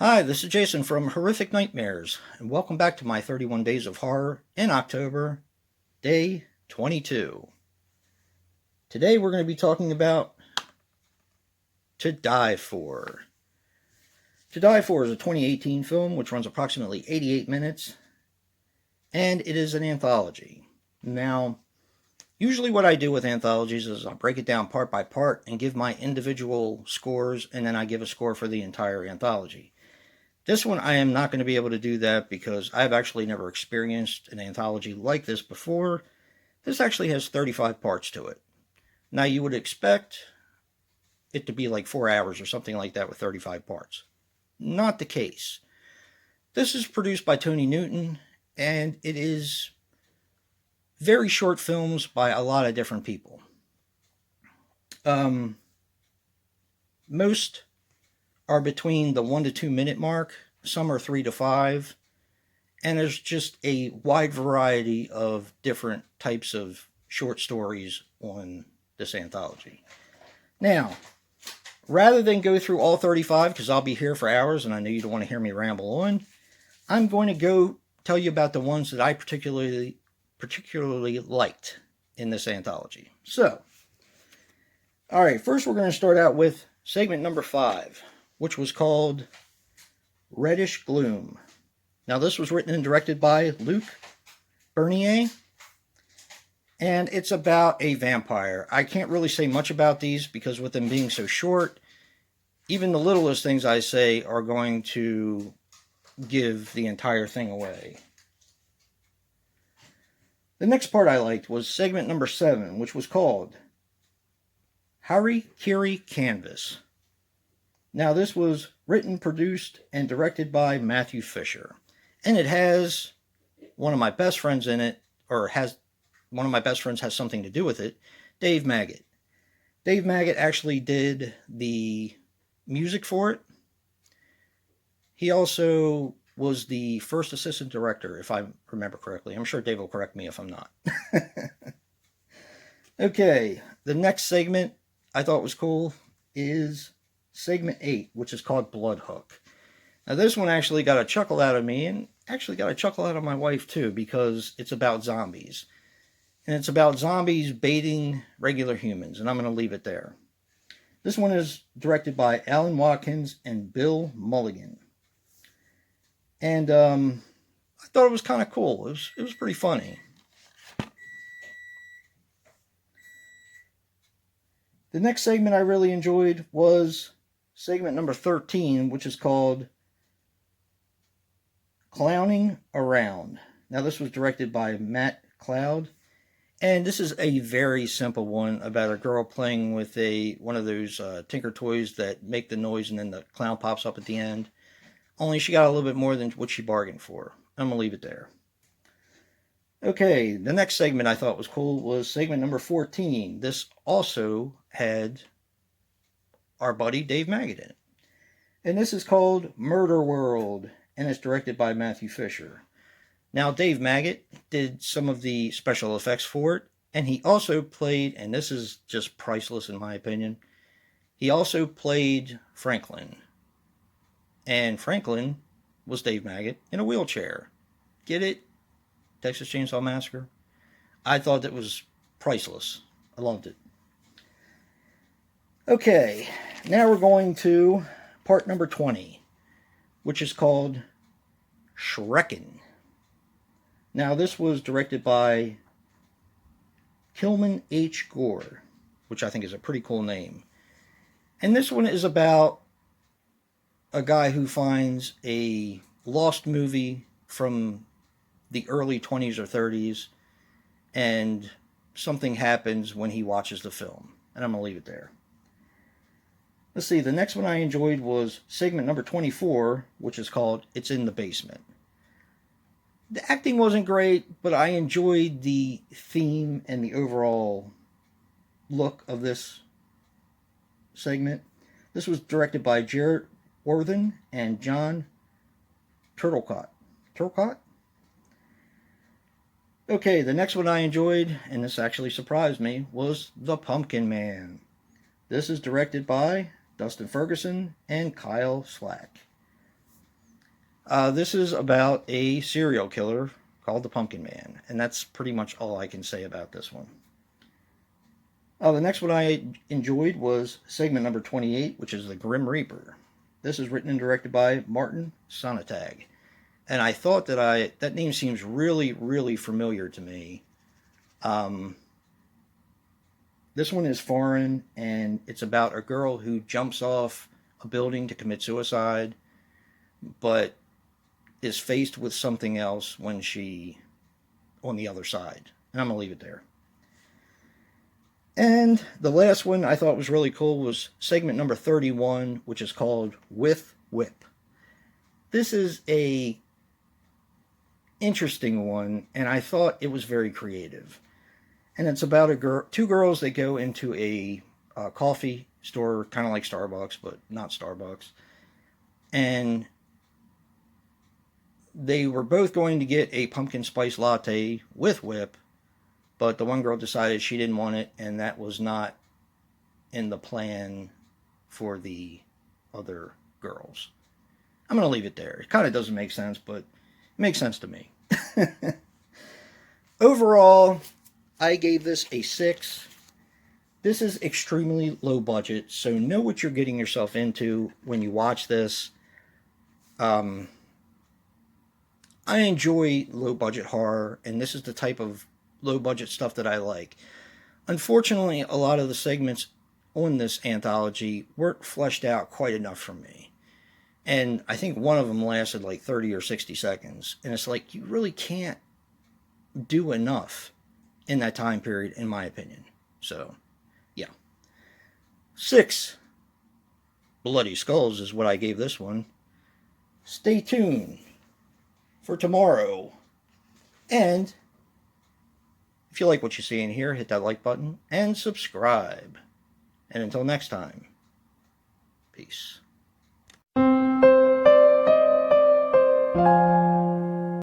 Hi, this is Jason from Horrific Nightmares, and welcome back to my 31 Days of Horror in October, day 22. Today we're going to be talking about To Die For. To Die For is a 2018 film which runs approximately 88 minutes, and it is an anthology. Now, usually what I do with anthologies is I break it down part by part and give my individual scores, and then I give a score for the entire anthology. This one, I am not going to be able to do that because I've actually never experienced an anthology like this before. This actually has 35 parts to it. Now, you would expect it to be like 4 hours or something like that with 35 parts. Not the case. This is produced by Tony Newton, and it is very short films by a lot of different people. Most are between the 1 to 2 minute mark. Some are 3 to 5. And there's just a wide variety of different types of short stories on this anthology. Now, rather than go through all 35, because I'll be here for hours and I know you don't want to hear me ramble on, I'm going to go tell you about the ones that I particularly liked in this anthology. So, all right, first we're going to start out with segment number 5, which was called Reddish Gloom. Now, this was written and directed by Luc Bernier, and it's about a vampire. I can't really say much about these because with them being so short, even the littlest things I say are going to give the entire thing away. The next part I liked was segment number 7, which was called Harikiri Canvas. Now, this was written, produced, and directed by Matthew Fisher. And it has one of my best friends in it, or has one of my best friends has something to do with it, Dave Maggot. Dave Maggot actually did the music for it. He also was the first assistant director, if I remember correctly. I'm sure Dave will correct me if I'm not. Okay, the next segment I thought was cool is segment 8, which is called Blood Hook. Now, this one actually got a chuckle out of me, and actually got a chuckle out of my wife, too, because it's about zombies. And it's about zombies baiting regular humans, and I'm going to leave it there. This one is directed by Alan Watkins and Bill Mulligan. And I thought it was kind of cool. It was pretty funny. The next segment I really enjoyed was segment number 13, which is called Clowning Around. Now, this was directed by Matt Cloud, and this is a very simple one about a girl playing with one of those Tinker toys that make the noise and then the clown pops up at the end. Only she got a little bit more than what she bargained for. I'm going to leave it there. Okay, the next segment I thought was cool was segment number 14. This also had our buddy Dave Maggot in it. And this is called Murder World, and it's directed by Matthew Fisher. Now, Dave Maggot did some of the special effects for it, and he also played, and this is just priceless in my opinion, he also played Franklin. And Franklin was Dave Maggot in a wheelchair. Get it? Texas Chainsaw Massacre. I thought that was priceless. I loved it. Okay, now we're going to part number 20, which is called Shrekin. Now, this was directed by Kilman H. Gore, which I think is a pretty cool name. And this one is about a guy who finds a lost movie from the early 20s or 30s, and something happens when he watches the film. And I'm going to leave it there. Let's see, the next one I enjoyed was segment number 24, which is called It's in the Basement. The acting wasn't great, but I enjoyed the theme and the overall look of this segment. This was directed by Jarrett Worthen and John Turtelcott. Turtelcott? Okay, the next one I enjoyed, and this actually surprised me, was The Pumpkin Man. This is directed by Dustin Ferguson and Kyle Slack. This is about a serial killer called the Pumpkin Man, and that's pretty much all I can say about this one. The next one I enjoyed was segment number 28, which is The Grim Reaper. This is written and directed by Martin Sonntag. And I thought that name seems really, really familiar to me. This one is foreign, and it's about a girl who jumps off a building to commit suicide, but is faced with something else when she on the other side. And I'm going to leave it there. And the last one I thought was really cool was segment number 31, which is called With Whip. This is a interesting one, and I thought it was very creative. And it's about two girls that go into a coffee store, kind of like Starbucks, but not Starbucks. And they were both going to get a pumpkin spice latte with whip, but the one girl decided she didn't want it, and that was not in the plan for the other girls. I'm going to leave it there. It kind of doesn't make sense, but it makes sense to me. Overall, I gave this a 6. This is extremely low budget, so know what you're getting yourself into when you watch this. I enjoy low budget horror, and this is the type of low budget stuff that I like. Unfortunately, a lot of the segments on this anthology weren't fleshed out quite enough for me. And I think one of them lasted like 30 or 60 seconds. And it's like, you really can't do enough in that time period, in my opinion. So, yeah. 6 bloody skulls is what I gave this one. Stay tuned for tomorrow. And if you like what you see in here, hit that like button and subscribe. And until next time, peace.